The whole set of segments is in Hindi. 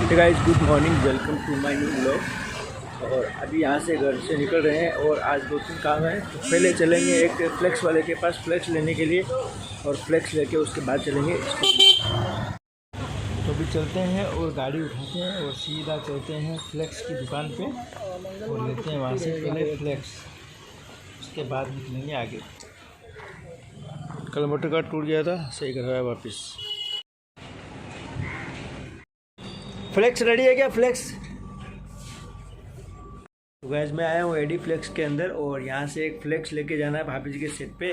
Hey guys, good morning, welcome to my new blog. और अभी यहाँ से घर से निकल रहे हैं और आज 2-3 काम है। तो पहले चलेंगे एक फ्लेक्स वाले के पास फ्लेक्स लेने के लिए और फ्लेक्स लेके उसके बाद चलेंगे। तो अभी चलते हैं और गाड़ी उठाते हैं और सीधा चलते हैं फ्लेक्स की दुकान पे और लेते हैं वहाँ से पहले फ्लेक्स, उसके बाद निकलेंगे आगे। कल मोटर का टूट गया था, सही करवाया वापस। फ्लेक्स रेडी है क्या? फ्लेक्स तो गैस मैं आया हूँ एडी फ्लेक्स के अंदर और यहाँ से एक फ्लेक्स लेके जाना है भाभी जी के सेट पे।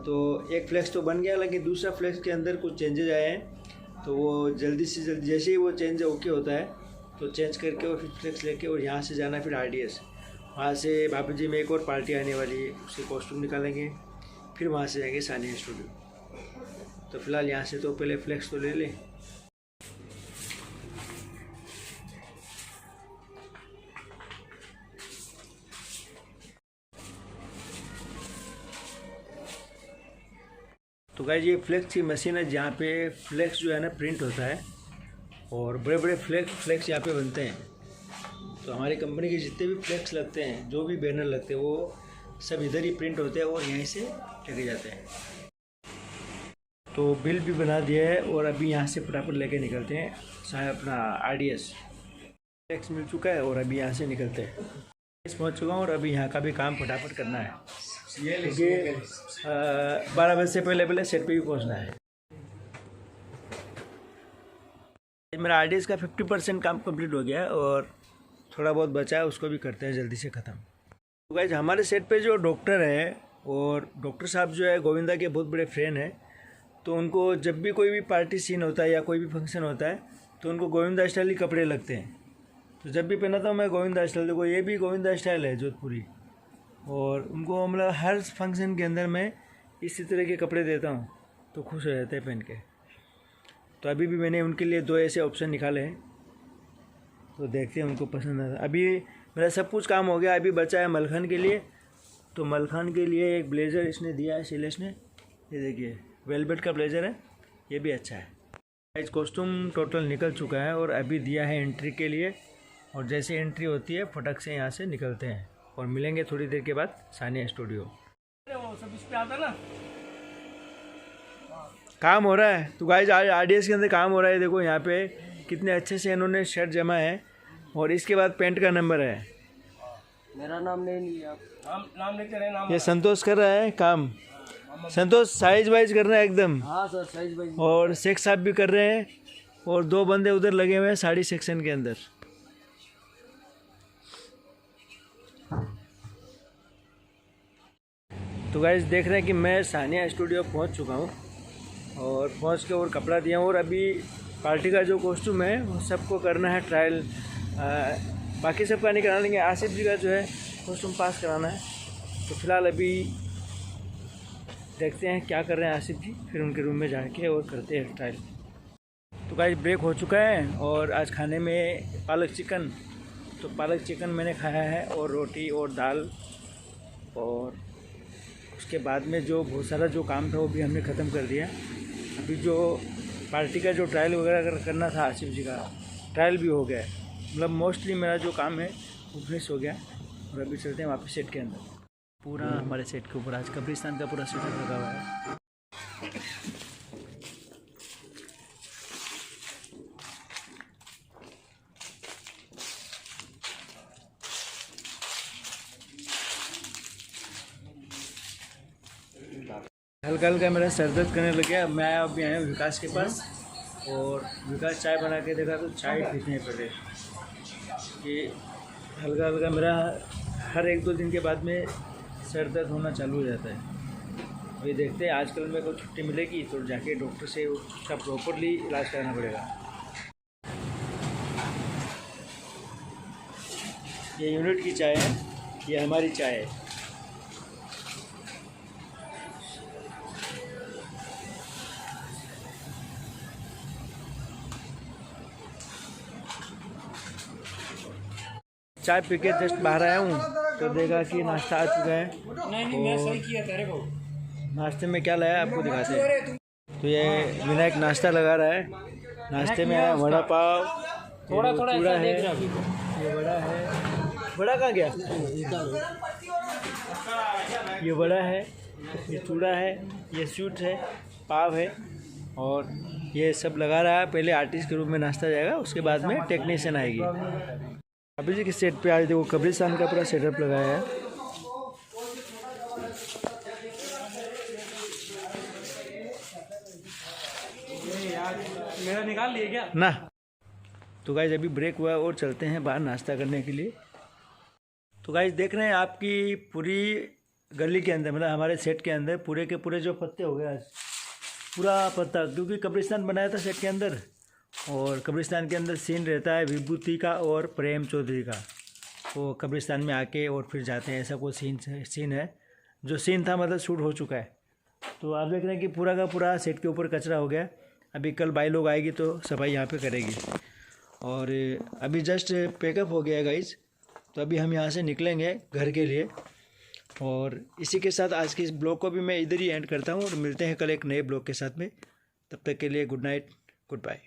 तो एक फ्लेक्स तो बन गया, लेकिन दूसरा फ्लेक्स के अंदर कुछ चेंजेज आए हैं। तो वो जल्दी से जल्दी जैसे ही वो चेंज ओके होता है तो चेंज करके और फिर फ्लेक्स लेके और यहाँ से जाना है फिर RDS। वहाँ से भाभी जी में एक और पार्टी आने वाली है, उसके कॉस्ट्यूम निकालेंगे, फिर वहाँ से जाएंगे सानिया स्टूडियो। तो फिलहाल यहाँ से तो पहले फ्लेक्स तो ले लें। तो गाइस ये फ्लेक्स की मशीन है जहाँ पे फ्लेक्स जो है ना प्रिंट होता है और बड़े बड़े फ्लेक्स यहाँ पे बनते हैं। तो हमारी कंपनी के जितने भी फ्लेक्स लगते हैं, जो भी बैनर लगते हैं, वो सब इधर ही प्रिंट होते हैं और यहीं से लेके जाते हैं। तो बिल भी बना दिया है और अभी यहाँ से फटाफट लेके निकलते हैं साहब अपना RDS। फ्लेक्स मिल चुका है और अभी यहाँ से निकलते हैं। पहुँच चुका हूँ और अभी यहाँ का भी काम फटाफट करना है क्योंकि 12 बजे से पहले सेट पे भी पहुंचना है। मेरा RDS का 50% काम कंप्लीट हो गया है और थोड़ा बहुत बचा है, उसको भी करते हैं जल्दी से ख़त्म। तो गाइस हमारे सेट पे जो डॉक्टर है और डॉक्टर साहब जो है गोविंदा के बहुत बड़े फ्रेंड हैं। तो उनको जब भी कोई भी पार्टी सीन होता है या कोई भी फंक्शन होता है तो उनको गोविंदा स्टाइल ही कपड़े लगते हैं। तो जब भी पहनाता हूँ मैं गोविंदा स्टाइल। देखो ये भी गोविंदा स्टाइल है जोधपुरी, और उनको मतलब हर फंक्शन के अंदर मैं इसी तरह के कपड़े देता हूँ तो खुश हो जाते हैं पहन के। तो अभी भी मैंने उनके लिए 2 ऐसे ऑप्शन निकाले हैं, तो देखते हैं उनको पसंद आता। अभी मेरा सब कुछ काम हो गया, अभी बचा है मलखान के लिए। तो मलखान के लिए एक ब्लेज़र इसने दिया है शैलेश ने, ये देखिए वेलवेट का ब्लेज़र है, ये भी अच्छा है। इस कॉस्ट्यूम टोटल निकल चुका है और अभी दिया है एंट्री के लिए, और जैसे एंट्री होती है फटक से यहाँ से निकलते हैं और मिलेंगे थोड़ी देर के बाद सानिया स्टूडियो। काम हो रहा है तो गाइस RDS के अंदर काम हो रहा है। देखो यहाँ पे कितने अच्छे से इन्होंने शर्ट जमा है और इसके बाद पैंट का नंबर है। मेरा नाम नहीं लिया, नाम लेते रहे। नाम ये संतोष कर रहा है काम। संतोष साइज वाइज कर रहा है एकदम। हाँ सर, साइज वाइज। और सेक्स साहब भी कर रहे हैं और 2 बंदे उधर लगे हुए हैं साड़ी सेक्शन के अंदर। तो गाइस देख रहे हैं कि मैं सानिया स्टूडियो पहुंच चुका हूं और पहुंच के और कपड़ा दिया हूं और अभी पार्टी का जो कॉस्ट्यूम है वो सबको करना है ट्रायल। बाकी सबका नहीं कराना, लेंगे आसिफ जी का जो है कॉस्ट्यूम पास कराना है। तो फिलहाल अभी देखते हैं क्या कर रहे हैं आसिफ जी, फिर उनके रूम में जाके और करते हैं ट्रायल। तो गाइस ब्रेक हो चुका है और आज खाने में पालक चिकन। तो पालक चिकन मैंने खाया है और रोटी और दाल, और उसके बाद में जो बहुत सारा जो काम था वो भी हमने ख़त्म कर दिया। अभी जो पार्टी का जो ट्रायल वगैरह करना था आसिफ जी का, ट्रायल भी हो गया है। मतलब मोस्टली मेरा जो काम है वो फिनिश हो गया और अभी चलते हैं वापस सेट के अंदर। पूरा हमारे सेट के ऊपर आज कब्रिस्तान का पूरा सेटअप लगा हुआ है। हल्का हल्का मेरा सर दर्द करने लग गया। मैं अभी आया हूँ विकास के पास और विकास चाय बना के देखा तो चाय पीते हैं पहले। कि हल्का हल्का मेरा हर 1-2 दिन के बाद में सर दर्द होना चालू हो जाता है। अभी देखते हैं आजकल मेरे को छुट्टी मिलेगी तो जाके डॉक्टर से उसका प्रॉपरली इलाज कराना पड़ेगा। ये यूनिट की चाय है, ये हमारी चाय है। चाय पी के जस्ट बाहर आया हूँ तो देखा कि नाश्ता आ चुका है। नहीं, मैं सही किया तेरे को। नाश्ते में क्या लाया आपको दिखाते हैं। तो ये विनायक नाश्ता लगा रहा है। नाश्ते में आया वड़ा पाव, थोड़ा थोड़ा चूड़ा ऐसा है, देख रहा अभी। ये बड़ा है, बड़ा कहाँ गया? ये बड़ा है, ये चूड़ा है, ये स्वीट है, पाव है और ये सब लगा रहा है। पहले आर्टिस्ट के रूप में नाश्ता जाएगा, उसके बाद में टेक्नीशियन आएगी। अभी जी के सेट पे आज देखो कब्रिस्तान का पूरा सेटअप लगाया है। मेरा निकाल लिए क्या ना तो गाइज अभी ब्रेक हुआ है और चलते हैं बाहर नाश्ता करने के लिए। तो गाइज देख रहे हैं आपकी पूरी गली के अंदर, मतलब हमारे सेट के अंदर पूरे के पूरे जो पत्ते हो गए आज, पूरा पत्ता, क्योंकि कब्रिस्तान बनाया था सेट के अंदर और कब्रिस्तान के अंदर सीन रहता है विभूति का और प्रेम चौधरी का। वो कब्रिस्तान में आके और फिर जाते हैं, ऐसा कोई सीन है। जो सीन था मतलब शूट हो चुका है। तो आप देख रहे हैं कि पूरा का पूरा सेट के ऊपर कचरा हो गया। अभी कल बाई लोग आएगी तो सफाई यहाँ पे करेगी। और अभी जस्ट पैकअप हो गया है गाइज, तो अभी हम यहाँ से निकलेंगे घर के लिए। और इसी के साथ आज के इस ब्लॉग को भी मैं इधर ही एंड करता हूँ और मिलते हैं कल एक नए ब्लॉग के साथ में। तब तक के लिए गुड नाइट, गुड बाय।